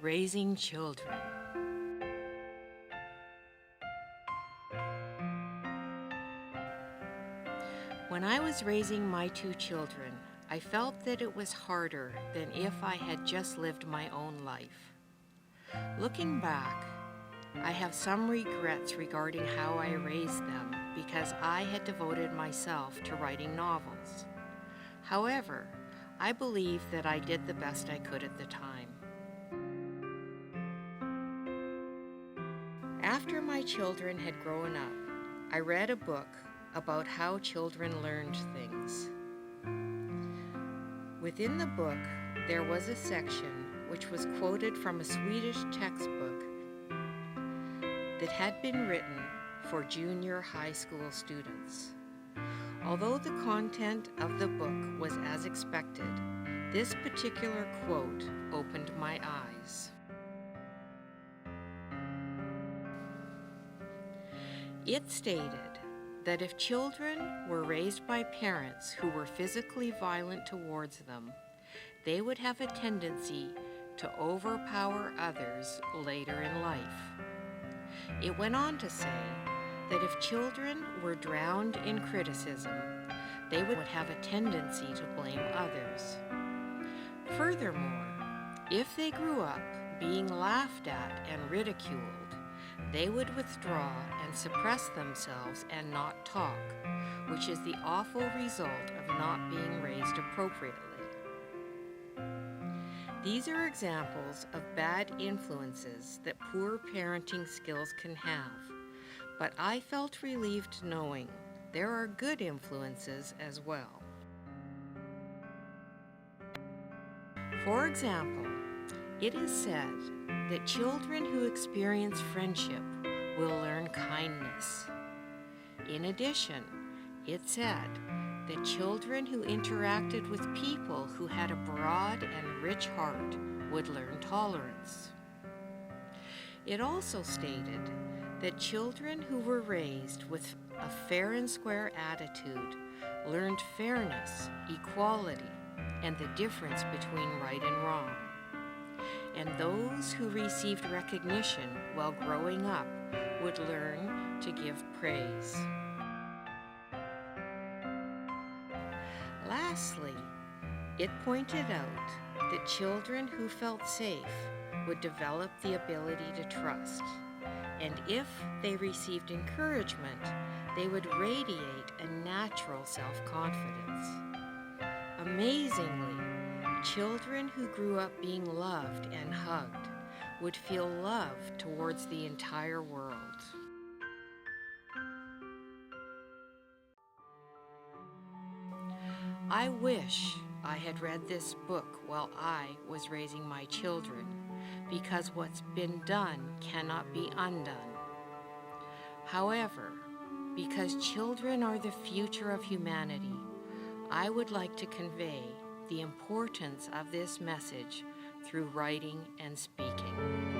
Raising children. When I was raising my 2 children, I felt that it was harder than if I had just lived my own life. Looking back, I have some regrets regarding how I raised them because I had devoted myself to writing novels. However, I believe that I did the best I could at the time. After my children had grown up, I read a book about how children learned things. Within the book, there was a section which was quoted from a Swedish textbook that had been written for junior high school students. Although the content of the book was as expected, this particular quote opened my eyes. It stated that if children were raised by parents who were physically violent towards them, they would have a tendency to overpower others later in life. It went on to say that if children were drowned in criticism, they would have a tendency to blame others. Furthermore, if they grew up being laughed at and ridiculed, they would withdraw and suppress themselves and not talk, which is the awful result of not being raised appropriately. These are examples of bad influences that poor parenting skills can have, but I felt relieved knowing there are good influences as well. For example, it is said that children who experience friendship will learn kindness. In addition, it said that children who interacted with people who had a broad and rich heart would learn tolerance. It also stated that children who were raised with a fair and square attitude learned fairness, equality, and the difference between right and wrong. And those who received recognition while growing up would learn to give praise. Lastly, it pointed out that children who felt safe would develop the ability to trust, and if they received encouragement, they would radiate a natural self-confidence. Amazingly, children who grew up being loved and hugged would feel love towards the entire world. I wish I had read this book while I was raising my children, because what's been done cannot be undone. However, because children are the future of humanity, I would like to convey the importance of this message through writing and speaking.